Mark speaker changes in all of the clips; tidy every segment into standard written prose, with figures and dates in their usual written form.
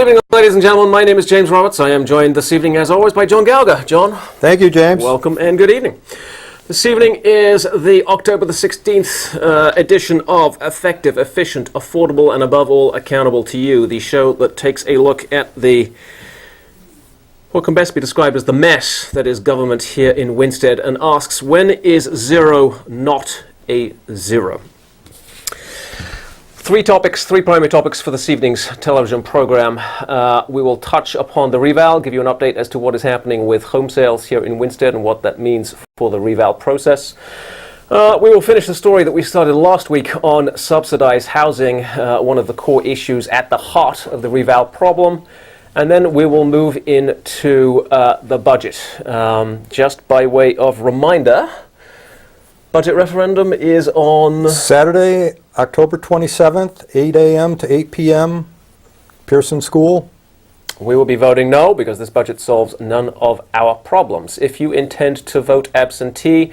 Speaker 1: evening, ladies and gentlemen. My name is James Roberts. I am joined this evening, as always, by John Gallagher. John.
Speaker 2: Thank you, James.
Speaker 1: Welcome and good evening. This evening is the October the 16th edition of Effective, Efficient, Affordable, and above all, Accountable to You, the show that takes a look at what can best be described as the mess that is government here in Winstead and asks, when is zero not a zero? Three primary topics for this evening's television program. We will touch upon the reval, give you an update as to what is happening with home sales here in Winstead and what that means for the reval process. We will finish the story that we started last week on subsidized housing, one of the core issues at the heart of the reval problem. And then we will move into the budget. Just by way of reminder, budget referendum is on
Speaker 2: Saturday, October 27th, 8 a.m. to 8 p.m., Pearson School.
Speaker 1: We will be voting no because this budget solves none of our problems. If you intend to vote absentee,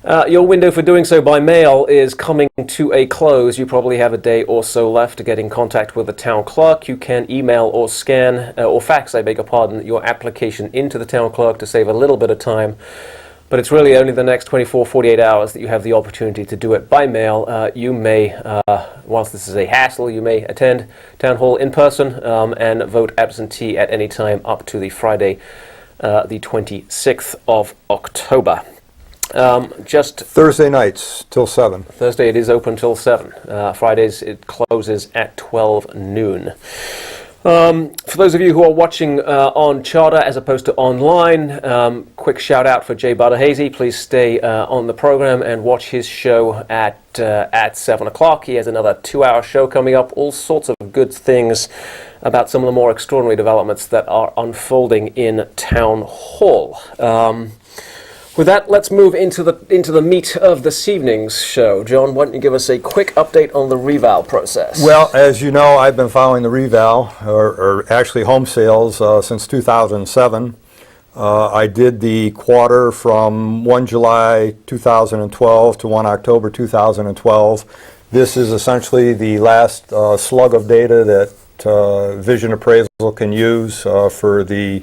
Speaker 1: your window for doing so by mail is coming to a close. You probably have a day or so left to get in contact with the town clerk. You can email or scan, or fax, I beg your pardon, your application into the town clerk to save a little bit of time. But it's really only the next 24, 48 hours that you have the opportunity to do it by mail. You may, whilst this is a hassle, you may attend Town Hall in person and vote absentee at any time up to the Friday, the 26th of October. Just
Speaker 2: Thursday nights till 7.
Speaker 1: Thursday it is open till 7. Fridays it closes at 12 noon. For those of you who are watching on Charter as opposed to online, quick shout out for Jay Badahazy. Please stay on the program and watch his show at 7 o'clock. He has another 2-hour show coming up, all sorts of good things about some of the more extraordinary developments that are unfolding in Town Hall. With that, let's move into the meat of this evening's show. John, why don't you give us a quick update on the reval process?
Speaker 2: Well, as you know, I've been following the reval, or actually home sales, since 2007. I did the quarter from 1 July 2012 to 1 October 2012. This is essentially the last slug of data that Vision Appraisal can use for the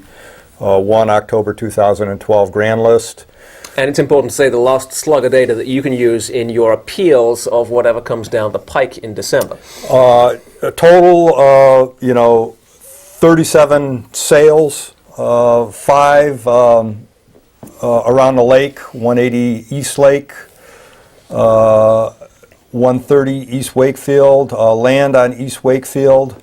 Speaker 2: 1 October 2012 grand list.
Speaker 1: And it's important to say the last slug of data that you can use in your appeals of whatever comes down the pike in December.
Speaker 2: A total, 37 sales, 5 around the lake, 180 East Lake, 130 East Wakefield, land on East Wakefield,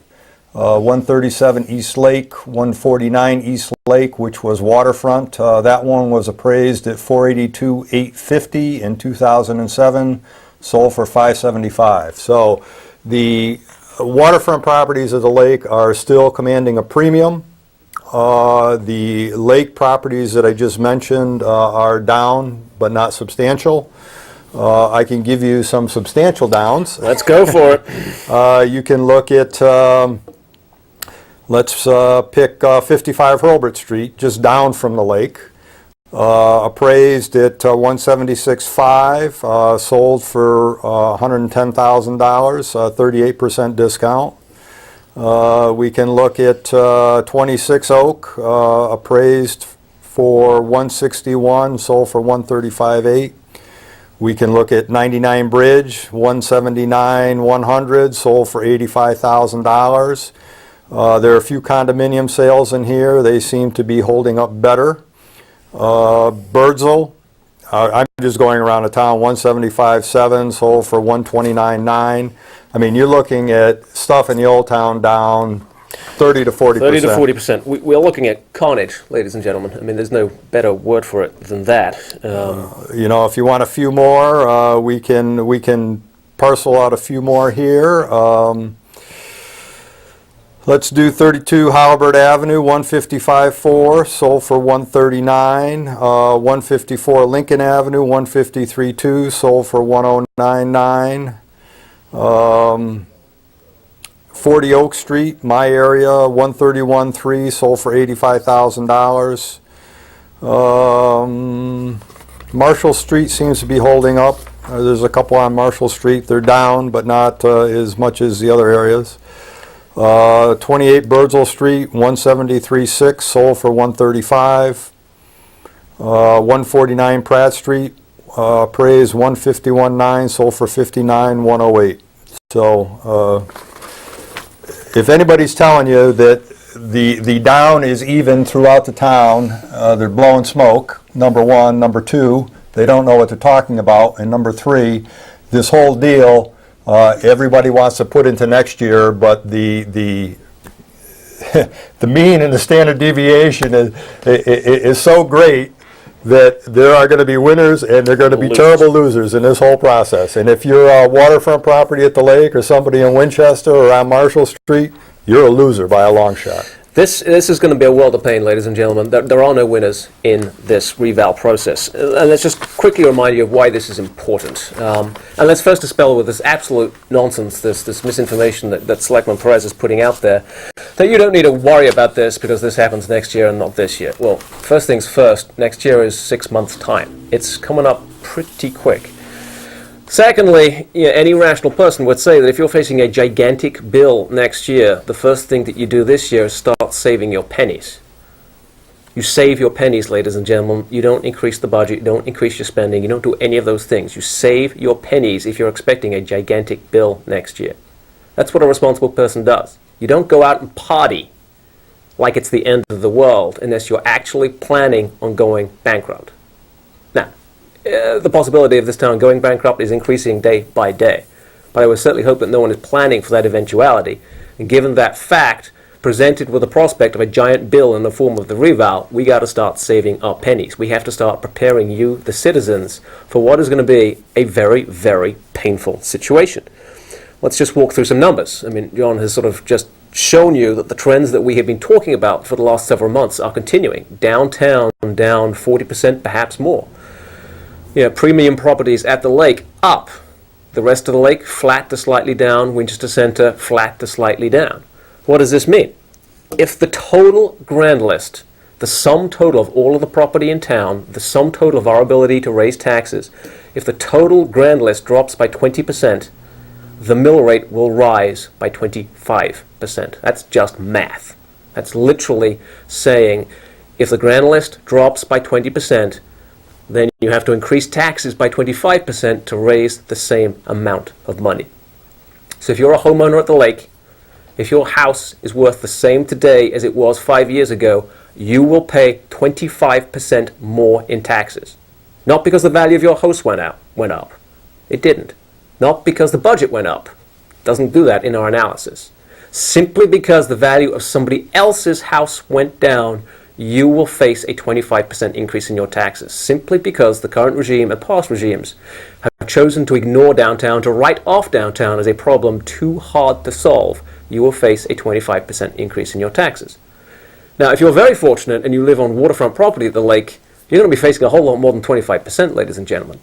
Speaker 2: 137 East Lake, 149 East Lake, which was waterfront. That one was appraised at $482,850 in 2007, sold for $575. So the waterfront properties of the lake are still commanding a premium. The lake properties that I just mentioned are down, but not substantial. I can give you some substantial downs.
Speaker 1: Let's go for it.
Speaker 2: You can look at let's pick 55 Hurlburt Street, just down from the lake. Appraised at $176,500, sold for $110,000, 38% discount. We can look at 26 Oak, appraised for $161,000, sold for $135,800. We can look at 99 Bridge, $179,100, sold for $85,000. There are a few condominium sales in here. They seem to be holding up better. Birdsville, I'm just going around the town, $175,700, sold for $129,900. I mean, you're looking at stuff in the old town down 30 to 40%.
Speaker 1: 30 to 40%. We're looking at carnage, ladies and gentlemen. I mean, there's no better word for it than that.
Speaker 2: If you want a few more, we can parcel out a few more here. Let's do 32 Halbert Avenue, $155,400, sold for $139,000. 154 Lincoln Avenue, $153,200, sold for $109,900. 40 Oak Street, my area, $131,300, sold for $85,000. Marshall Street seems to be holding up. There's a couple on Marshall Street. They're down, but not as much as the other areas. 28 Birdsall Street, 173.6, sold for 135. 149 Pratt Street, appraised 151.9, sold for 59,108. So, if anybody's telling you that the down is even throughout the town, they're blowing smoke, number one. Number two, they don't know what they're talking about. And number three, this whole deal, everybody wants to put into next year, but the the mean and the standard deviation is so great that there are going to be winners and there are going to be terrible losers in this whole process. And if you're a waterfront property at the lake or somebody in Winchester or on Marshall Street, you're a loser by a long shot.
Speaker 1: This is going to be a world of pain, ladies and gentlemen. There are no winners in this reval process. And let's just quickly remind you of why this is important. And let's first dispel with this absolute nonsense, this misinformation that Selectman Perez is putting out there, that you don't need to worry about this because this happens next year and not this year. Well, first things first, next year is 6 months' time. It's coming up pretty quick. Secondly, any rational person would say that if you're facing a gigantic bill next year, the first thing that you do this year is start saving your pennies. You save your pennies, ladies and gentlemen. You don't increase the budget, you don't increase your spending, you don't do any of those things. You save your pennies if you're expecting a gigantic bill next year. That's what a responsible person does. You don't go out and party like it's the end of the world unless you're actually planning on going bankrupt. Now, the possibility of this town going bankrupt is increasing day by day. But I would certainly hope that no one is planning for that eventuality. And given that fact, presented with the prospect of a giant bill in the form of the reval, we got to start saving our pennies. We have to start preparing you, the citizens, for what is going to be a very, very painful situation. Let's just walk through some numbers. I mean, John has sort of just shown you that the trends that we have been talking about for the last several months are continuing. Downtown down 40%, perhaps more. Premium properties at the lake up. The rest of the lake flat to slightly down. Winchester Center flat to slightly down. What does this mean? If the total grand list, the sum total of all of the property in town, the sum total of our ability to raise taxes, if the total grand list drops by 20%, the mill rate will rise by 25%. That's just math. That's literally saying if the grand list drops by 20%, then you have to increase taxes by 25% to raise the same amount of money. So if you're a homeowner at the lake, if your house is worth the same today as it was 5 years ago, you will pay 25% more in taxes. Not because the value of your house went up. It didn't. Not because the budget went up. Doesn't do that in our analysis. Simply because the value of somebody else's house went down, you will face a 25% increase in your taxes, simply because the current regime and past regimes have chosen to ignore downtown, to write off downtown as a problem too hard to solve. You will face a 25% increase in your taxes. Now, if you're very fortunate and you live on waterfront property at the lake, you're going to be facing a whole lot more than 25%, ladies and gentlemen.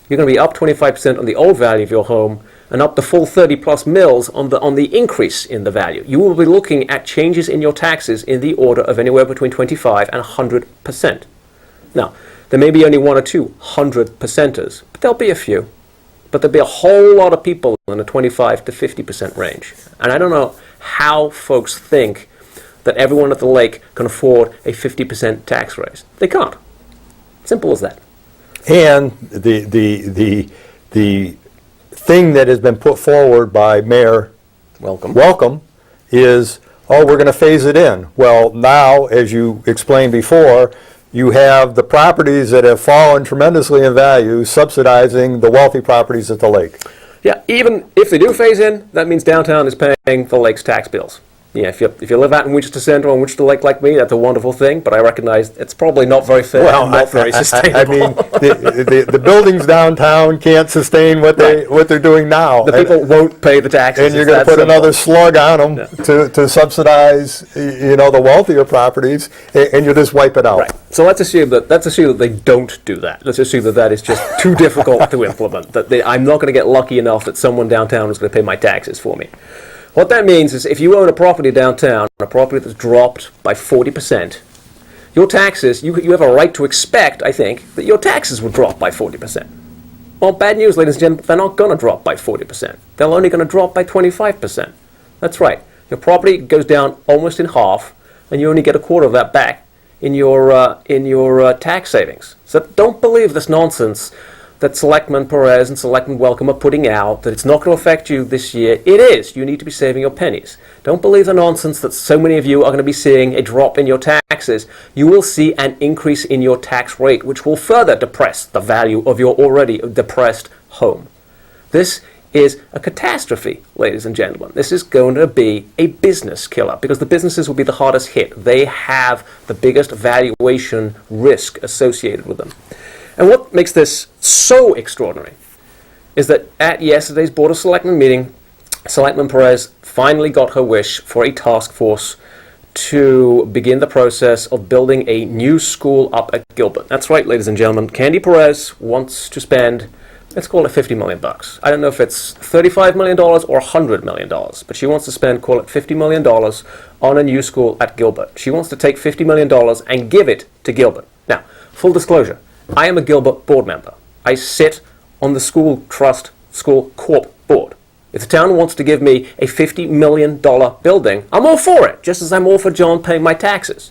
Speaker 1: You're going to be up 25% on the old value of your home and up the full 30 plus mils on the increase in the value. You will be looking at changes in your taxes in the order of anywhere between 25 and 100%. Now, there may be only one or two 100%ers, but there'll be a few. But there'll be a whole lot of people in the 25 to 50% range. And I don't know how folks think that everyone at the lake can afford a 50% tax raise. They can't. Simple as that.
Speaker 2: And the thing that has been put forward by Mayor Welcome is, we're going to phase it in. Well, now, as you explained before, you have the properties that have fallen tremendously in value subsidizing the wealthy properties at the lake.
Speaker 1: Yeah, even if they do phase in, that means downtown is paying the lake's tax bills. Yeah, if you live out in Winchester Center or Winchester Lake like me, that's a wonderful thing, but I recognize it's probably not very fair and not very sustainable.
Speaker 2: I mean, the buildings downtown can't sustain what they're doing now.
Speaker 1: The people won't pay the taxes.
Speaker 2: And you're going to put another slug on them to subsidize, the wealthier properties, and you just wipe it out.
Speaker 1: Right. So let's assume that they don't do that. Let's assume that is just too difficult to implement. I'm not going to get lucky enough that someone downtown is going to pay my taxes for me. What that means is if you own a property downtown, a property that's dropped by 40%, your taxes, you have a right to expect, I think, that your taxes will drop by 40%. Well, bad news, ladies and gentlemen, they're not going to drop by 40%. They're only going to drop by 25%. That's right. Your property goes down almost in half, and you only get a quarter of that back in your tax savings. So don't believe this nonsense that Selectman Perez and Selectman Welcome are putting out, that it's not going to affect you this year. It is. You need to be saving your pennies. Don't believe the nonsense that so many of you are going to be seeing a drop in your taxes. You will see an increase in your tax rate, which will further depress the value of your already depressed home. This is a catastrophe, ladies and gentlemen. This is going to be a business killer, because the businesses will be the hardest hit. They have the biggest valuation risk associated with them. And what makes this so extraordinary is that at yesterday's Board of Selectmen meeting, Selectman Perez finally got her wish for a task force to begin the process of building a new school up at Gilbert. That's right, ladies and gentlemen. Candy Perez wants to spend, let's call it $50 million. I don't know if it's $35 million or $100 million, but she wants to spend, call it $50 million on a new school at Gilbert. She wants to take $50 million and give it to Gilbert. Now, full disclosure, I am a Gilbert board member. I sit on the school trust, school corp board. If the town wants to give me a $50 million building, I'm all for it, just as I'm all for John paying my taxes.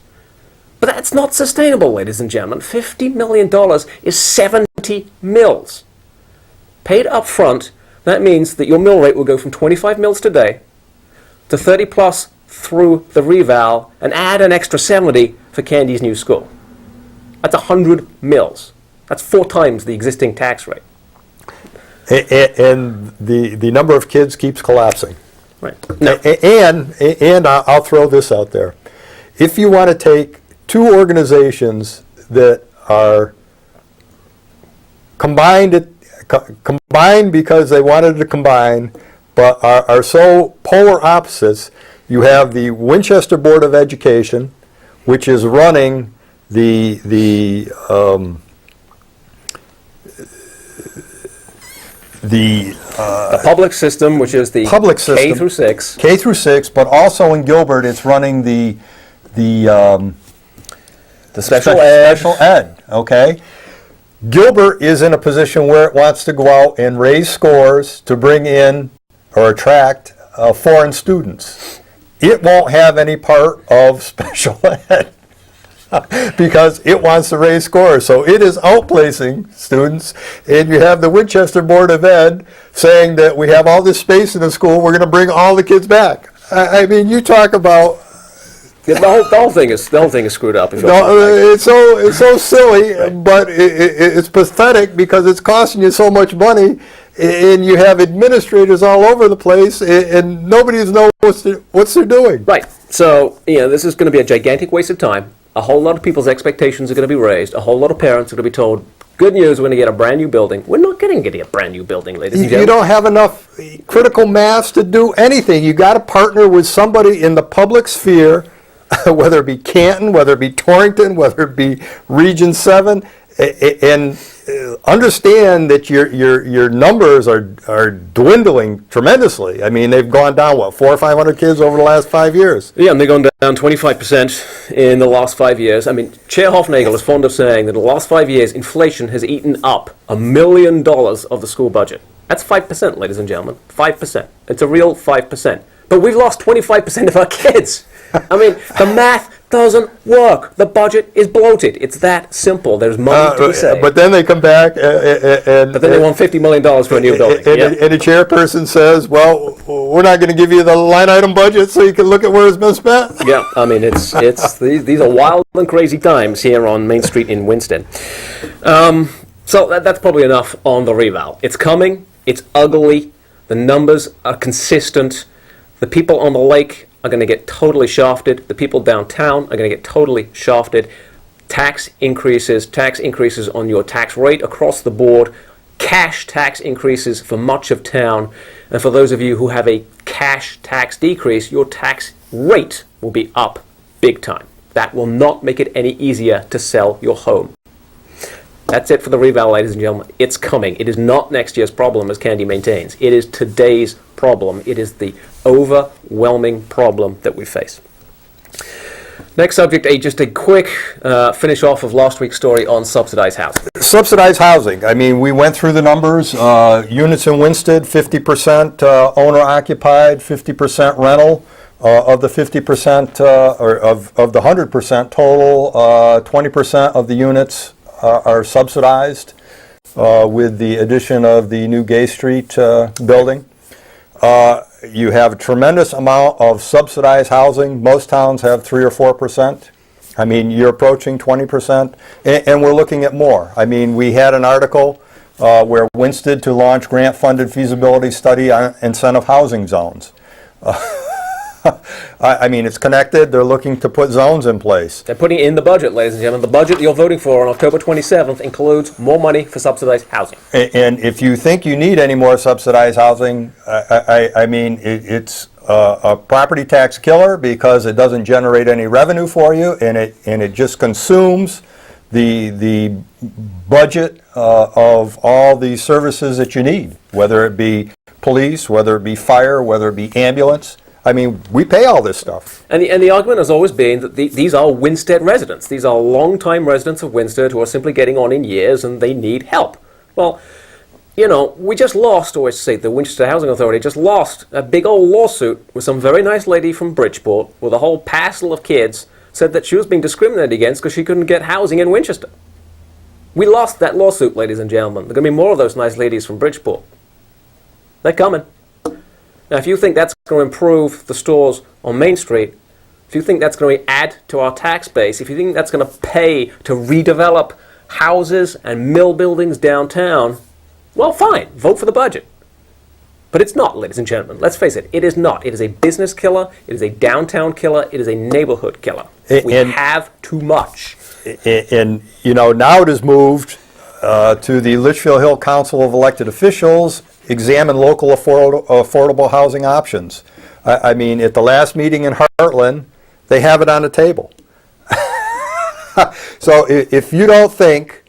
Speaker 1: But that's not sustainable, ladies and gentlemen. $50 million is 70 mils. Paid up front, that means that your mill rate will go from 25 mils today to 30 plus through the reval, and add an extra 70 for Candy's new school. That's 100 mils. That's 4 times the existing tax rate.
Speaker 3: And the number of kids keeps collapsing.
Speaker 1: Right. No.
Speaker 3: And I'll throw this out there. If you want to take two organizations that are combined because they wanted to combine, but are so polar opposites, you have the Winchester Board of Education, which is running the
Speaker 1: public system, which is the
Speaker 2: Public system.
Speaker 1: K through 6.
Speaker 2: K through 6, but also in Gilbert, it's running the
Speaker 1: Special ed.
Speaker 2: Special ed, okay? Gilbert is in a position where it wants to go out and raise scores to bring in or attract foreign students. It won't have any part of special ed because it wants to raise scores. So it is outplacing students, and you have the Winchester Board of Ed saying that we have all this space in the school, we're going to bring all the kids back. I mean, you talk about...
Speaker 1: The whole thing is screwed up.
Speaker 3: It's so silly, but it's pathetic because it's costing you so much money, and you have administrators all over the place, and nobody knows what they're doing.
Speaker 1: Right. So, this is going to be a gigantic waste of time. A whole lot of people's expectations are going to be raised. A whole lot of parents are going to be told, good news, we're going to get a brand new building. We're not getting a brand new building, ladies and
Speaker 3: You
Speaker 1: gentlemen.
Speaker 3: don't have enough critical mass to do anything. You got to partner with somebody in the public sphere, whether it be Canton, whether it be Torrington, whether it be Region 7, and understand that your numbers are dwindling tremendously. I mean, they've gone down, 400 or 500 kids over the last 5 years?
Speaker 1: Yeah, and they've gone down 25% in the last 5 years. I mean, Chair Hofnagel is fond of saying that in the last 5 years, inflation has eaten up $1 million of the school budget. That's 5%, ladies and gentlemen. 5%. It's a real 5%. But we've lost 25% of our kids. I mean, the math doesn't work. The budget is bloated. It's that simple. There's money to be saved.
Speaker 3: But then they come back and
Speaker 1: But then they want $50 million for a new building.
Speaker 3: And the chairperson says, well, we're not going to give you the line item budget so you can look at where it's been spent.
Speaker 1: Yeah, I mean, these are wild and crazy times here on Main Street in Winston. So that's probably enough on the reval. It's coming. It's ugly. The numbers are consistent. The people on the lake are going to get totally shafted. The people downtown are going to get totally shafted. Tax increases on your tax rate across the board, cash tax increases for much of town, and for those of you who have a cash tax decrease, your tax rate will be up big time. That will not make it any easier to sell your home. That's it for the reval, ladies and gentlemen. It's coming. It is not next year's problem, as Candy maintains. It is today's problem. It is the overwhelming problem that we face. Next subject, just a quick finish off of last week's story on subsidized housing.
Speaker 2: Subsidized housing. I mean, we went through the numbers. Units in Winsted, 50% owner occupied, 50% rental. Of the 50%, or of the 100% total, 20% of the units are subsidized with the addition of the new Gay Street building. You have a tremendous amount of subsidized housing. Most towns have 3 or 4%. I mean, you're approaching 20%, and we're looking at more. I mean, we had an article where Winsted to launch grant-funded feasibility study on incentive housing zones. I mean, it's connected. They're looking to put zones in place.
Speaker 1: They're putting it in the budget, ladies and gentlemen. The budget that you're voting for on October 27th includes more money for subsidized housing.
Speaker 2: And if you think you need any more subsidized housing, I mean, it's a property tax killer because it doesn't generate any revenue for you, and it just consumes the budget of all the services that you need, whether it be police, whether it be fire, whether it be ambulance. I mean, we pay all this stuff.
Speaker 1: And the argument has always been that these are Winsted residents. These are long-time residents of Winsted who are simply getting on in years and they need help. Well, you know, we just lost, or I should say the Winchester Housing Authority just lost a big old lawsuit with some very nice lady from Bridgeport with a whole passel of kids said that she was being discriminated against because she couldn't get housing in Winchester. We lost that lawsuit, ladies and gentlemen. There are going to be more of those nice ladies from Bridgeport. They're coming. Now, if you think that's going to improve the stores on Main Street, if you think that's going to add to our tax base, if you think that's going to pay to redevelop houses and mill buildings downtown, well, fine, vote for the budget. But it's not, ladies and gentlemen. Let's face it, it is not. It is a business killer, it is a downtown killer, it is a neighborhood killer. We have too much.
Speaker 2: And, you know, now it has moved to the Litchfield Hill Council of Elected Officials, examine local affordable housing options. I mean, at the last meeting in Heartland, they have it on the table. So if you don't think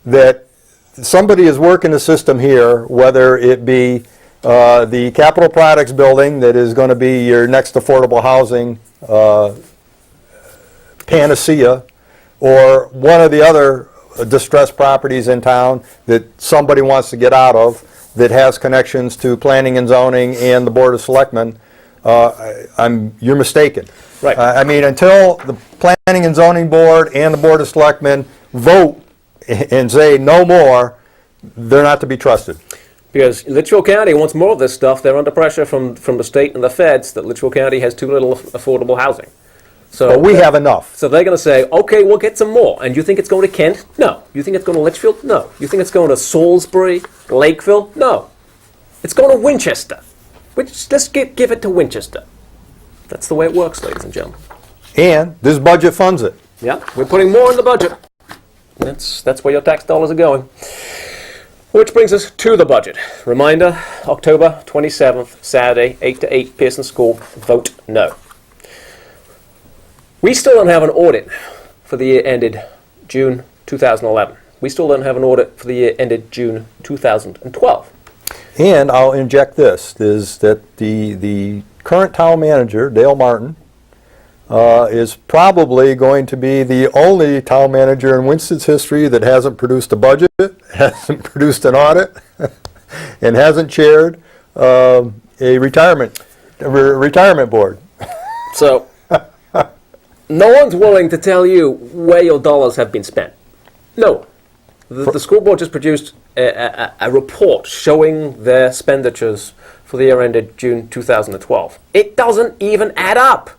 Speaker 2: that somebody is working the system here, whether it be the Capital Products building that is going to be your next affordable housing panacea, or one of the other distressed properties in town that somebody wants to get out of, that has connections to planning and zoning and the Board of Selectmen, you're mistaken.
Speaker 1: Right.
Speaker 2: I mean, until the Planning and Zoning Board and the Board of Selectmen vote and say no more, they're not to be trusted.
Speaker 1: Because Litchfield County wants more of this stuff. They're under pressure from the state and the feds that Litchfield County has too little affordable housing. So
Speaker 2: But we have enough.
Speaker 1: So they're going to say, okay, we'll get some more. And you think it's going to Kent? No. You think it's going to Litchfield? No. You think it's going to Salisbury, Lakeville? No. It's going to Winchester. Let's give it to Winchester. That's the way it works, ladies and gentlemen.
Speaker 2: And this budget funds it.
Speaker 1: Yeah, we're putting more in the budget. That's where your tax dollars are going. Which brings us to the budget. Reminder, October 27th, Saturday, 8 to 8, Pearson School. Vote no. We still don't have an audit for the year ended June 2011. We still don't have an audit for the year ended June 2012.
Speaker 2: And I'll inject this, is that the current town manager, Dale Martin, is probably going to be the only town manager in Winsted's history that hasn't produced a budget, hasn't produced an audit, and hasn't chaired a retirement board.
Speaker 1: So, no one's willing to tell you where your dollars have been spent. No one. The school board just produced a report showing their expenditures for the year ended June 2012. It doesn't even add up.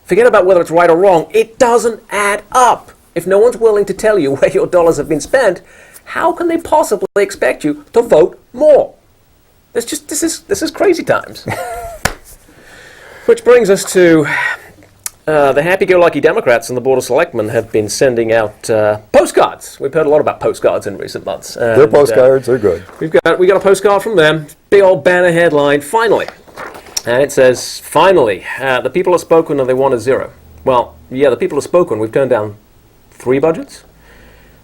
Speaker 1: Forget about whether it's right or wrong. It doesn't add up. If no one's willing to tell you where your dollars have been spent, how can they possibly expect you to vote more? This is crazy times. Which brings us to the happy-go-lucky Democrats and the Board of Selectmen have been sending out postcards. We've heard a lot about postcards in recent months.
Speaker 2: Their postcards are good.
Speaker 1: We got a postcard from them. Big old banner headline, finally. And it says, finally, the people have spoken and they want a zero. Well, yeah, the people have spoken. We've turned down 3 budgets.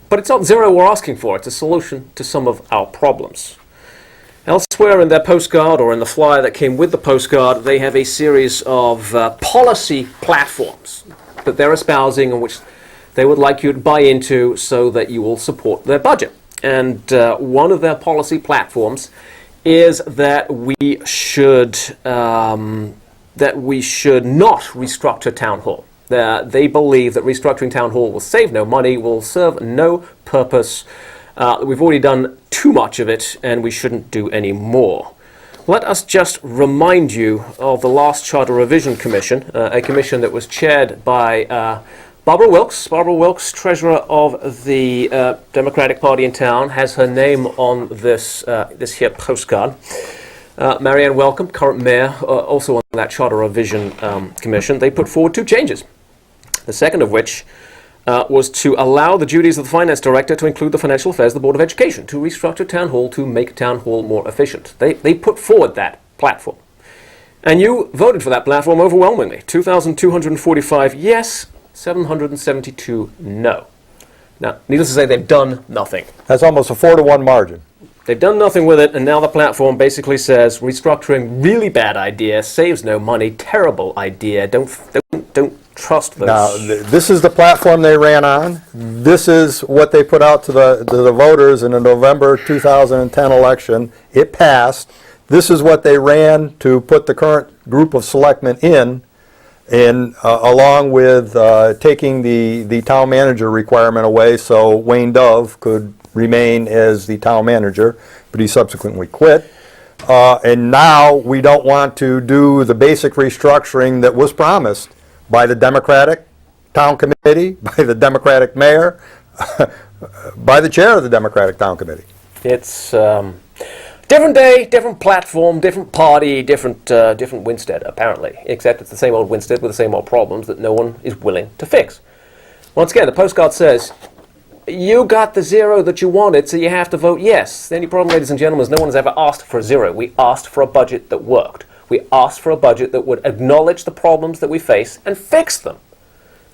Speaker 1: But it's not zero we're asking for. It's a solution to some of our problems. Elsewhere in their postcard, or in the flyer that came with the postcard, they have a series of policy platforms that they're espousing and which they would like you to buy into so that you will support their budget. And one of their policy platforms is that we should that we should not restructure Town Hall. They believe that restructuring Town Hall will save no money, will serve no purpose. We've already done too much of it, and we shouldn't do any more. Let us just remind you of the last Charter Revision Commission, a commission that was chaired by Barbara Wilkes. Barbara Wilkes, treasurer of the Democratic Party in town, has her name on this here postcard. Marianne Welcome, current mayor, also on that Charter Revision Commission. They put forward two changes. The second of which was to allow the duties of the finance director to include the financial affairs of the Board of Education, to restructure Town Hall, to make Town Hall more efficient. They put forward that platform. And you voted for that platform overwhelmingly. 2,245 yes, 772 no. Now, needless to say, they've done nothing.
Speaker 3: That's almost a 4-to-1 margin.
Speaker 1: They've done nothing with it, and now the platform basically says restructuring, really bad idea, saves no money, terrible idea, don't trust those.
Speaker 3: Now, this is the platform they ran on. This is what they put out to the voters in the November 2010 election. It passed. This is what they ran to put the current group of selectmen in, along with taking the town manager requirement away so Wayne Dove could remain as the town manager, but he subsequently quit. And now we don't want to do the basic restructuring that was promised by the Democratic Town Committee, by the Democratic Mayor, by the chair of the Democratic Town Committee.
Speaker 1: It's different day, different platform, different party, different Winstead, apparently. Except it's the same old Winstead with the same old problems that no one is willing to fix. Once again, the postcard says, you got the zero that you wanted, so you have to vote yes. The only problem, ladies and gentlemen, is no one has ever asked for a zero. We asked for a budget that worked. We asked for a budget that would acknowledge the problems that we face and fix them.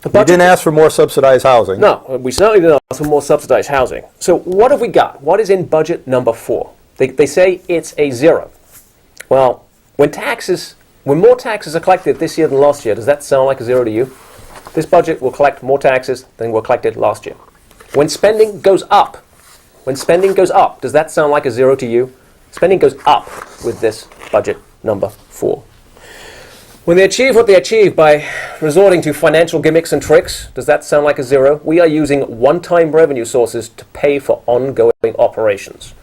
Speaker 3: We didn't ask for more subsidized housing.
Speaker 1: No, we certainly didn't ask for more subsidized housing. So what have we got? What is in budget number 4? They say it's a zero. Well, when more taxes are collected this year than last year, does that sound like a zero to you? This budget will collect more taxes than were collected last year. When spending goes up, does that sound like a zero to you? Spending goes up with this budget number 4. When they achieve what they achieve by resorting to financial gimmicks and tricks, does that sound like a zero? We are using one-time revenue sources to pay for ongoing operations.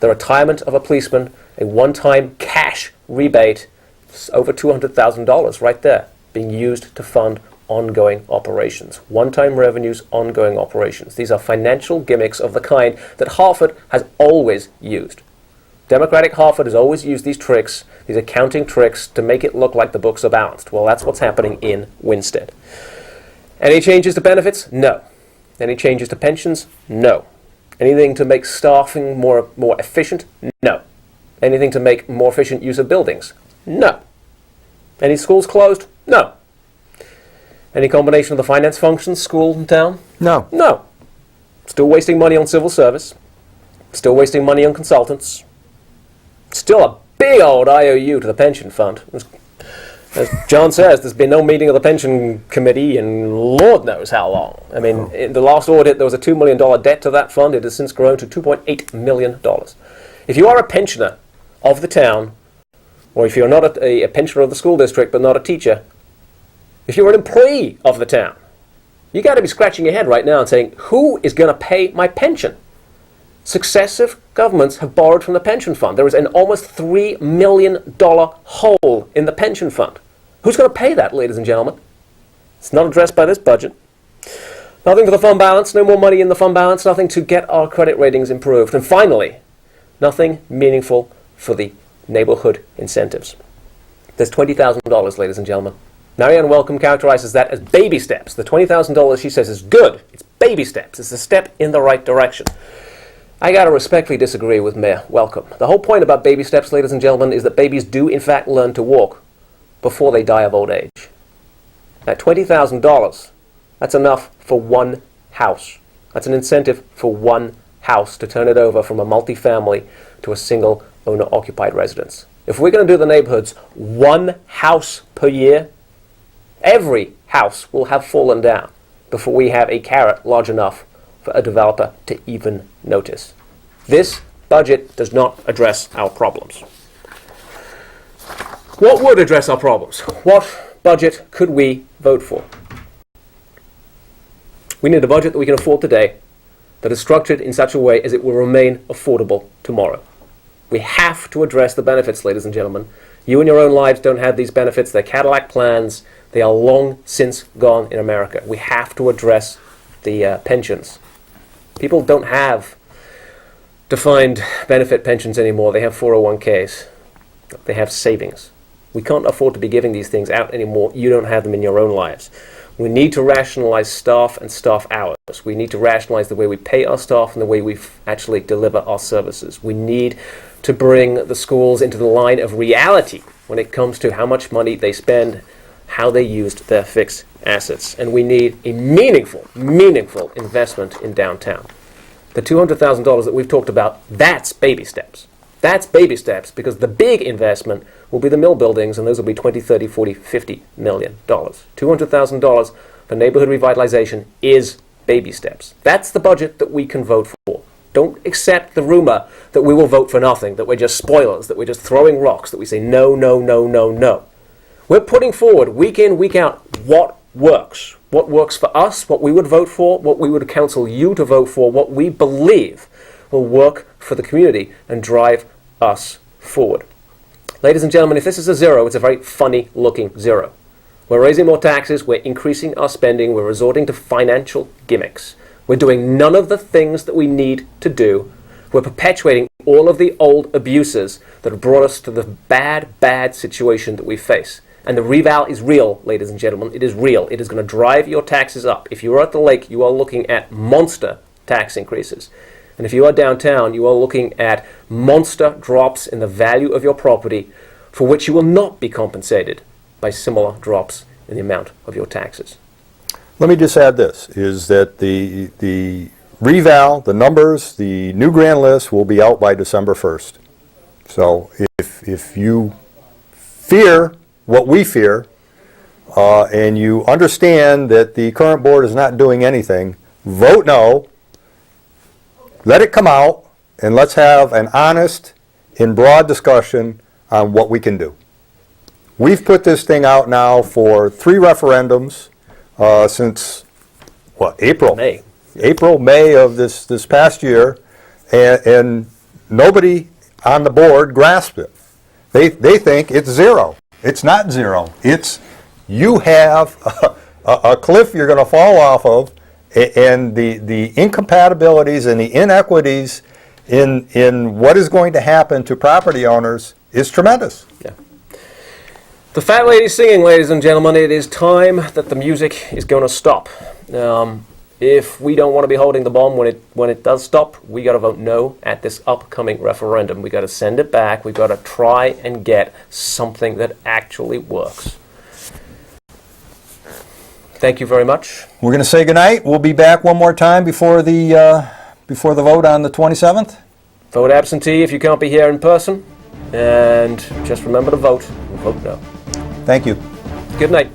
Speaker 1: The retirement of a policeman, a one-time cash rebate, over $200,000 right there, being used to fund ongoing operations. One-time revenues, ongoing operations. These are financial gimmicks of the kind that Hartford has always used. Democratic Hartford has always used these tricks, these accounting tricks, to make it look like the books are balanced. Well, that's what's happening in Winstead. Any changes to benefits? No. Any changes to pensions? No. Anything to make staffing more efficient? No. Anything to make more efficient use of buildings? No. Any schools closed? No. Any combination of the finance functions, school and town?
Speaker 3: No.
Speaker 1: No. Still wasting money on civil service. Still wasting money on consultants. Still a big old IOU to the pension fund. As John says, there's been no meeting of the pension committee in Lord knows how long. I mean, in the last audit, there was a $2 million debt to that fund. It has since grown to $2.8 million. If you are a pensioner of the town, or if you're not a pensioner of the school district but not a teacher, if you're an employee of the town, you got to be scratching your head right now and saying, who is going to pay my pension? Successive governments have borrowed from the pension fund. There is an almost $3 million hole in the pension fund. Who's going to pay that, ladies and gentlemen? It's not addressed by this budget. Nothing for the fund balance, no more money in the fund balance, nothing to get our credit ratings improved. And finally, nothing meaningful for the neighborhood incentives. There's $20,000, ladies and gentlemen. Marianne Welcome characterizes that as baby steps. The $20,000 she says is good. It's baby steps. It's a step in the right direction. I got to respectfully disagree with Mayor Welcome. The whole point about baby steps, ladies and gentlemen, is that babies do in fact learn to walk before they die of old age. At $20,000, that's enough for one house. That's an incentive for one house to turn it over from a multifamily to a single owner-occupied residence. If we're going to do the neighborhoods one house per year, every house will have fallen down before we have a carrot large enough for a developer to even notice. This budget does not address our problems. What would address our problems? What budget could we vote for? We need a budget that we can afford today, that is structured in such a way as it will remain affordable tomorrow. We have to address the benefits, ladies and gentlemen. You in your own lives don't have these benefits. They're Cadillac plans. They are long since gone in America. We have to address the pensions. People don't have defined benefit pensions anymore. They have 401ks. They have savings. We can't afford to be giving these things out anymore. You don't have them in your own lives. We need to rationalize staff and staff hours. We need to rationalize the way we pay our staff and the way we actually deliver our services. We need to bring the schools into the line of reality when it comes to how much money they spend, how they used their fixed assets. And we need a meaningful investment in downtown. The $200,000 that we've talked about, that's baby steps. That's baby steps, because the big investment will be the mill buildings, and those will be $20, $30, $40, $50 million. $200,000 for neighborhood revitalization is baby steps. That's the budget that we can vote for. Don't accept the rumor that we will vote for nothing, that we're just spoilers, that we're just throwing rocks, that we say no, no, no, no, no. We're putting forward week in, week out what works. What works for us, what we would vote for, what we would counsel you to vote for, what we believe will work for the community and drive us forward. Ladies and gentlemen, if this is a zero, it's a very funny looking zero. We're raising more taxes, we're increasing our spending, we're resorting to financial gimmicks. We're doing none of the things that we need to do. We're perpetuating all of the old abuses that have brought us to the bad situation that we face. And the reval is real, ladies and gentlemen. It is real. It is going to drive your taxes up. If you are at the lake, you are looking at monster tax increases. And if you are downtown, you are looking at monster drops in the value of your property, for which you will not be compensated by similar drops in the amount of your taxes.
Speaker 3: Let me just add this, is that the reval, the numbers, the new grand list will be out by December 1st. So if you fear what we fear, and you understand that the current board is not doing anything, vote no, let it come out, and let's have an honest and broad discussion on what we can do. We've put this thing out now for 3 referendums since, April?
Speaker 1: May.
Speaker 3: April, May of this past year, and nobody on the board grasped it. They think it's zero. It's not zero. It's, you have a cliff you're going to fall off of, and the incompatibilities and the inequities in what is going to happen to property owners is tremendous.
Speaker 1: Yeah. The fat lady's singing, ladies and gentlemen. It is time that the music is going to stop. If we don't want to be holding the bomb when it does stop, we got to vote no at this upcoming referendum. We got to send it back. We got to try and get something that actually works. Thank you very much.
Speaker 2: We're going to say goodnight. We'll be back one more time before the vote on the 27th.
Speaker 1: Vote absentee if you can't be here in person. And just remember to vote. Vote no.
Speaker 2: Thank you.
Speaker 1: Good night.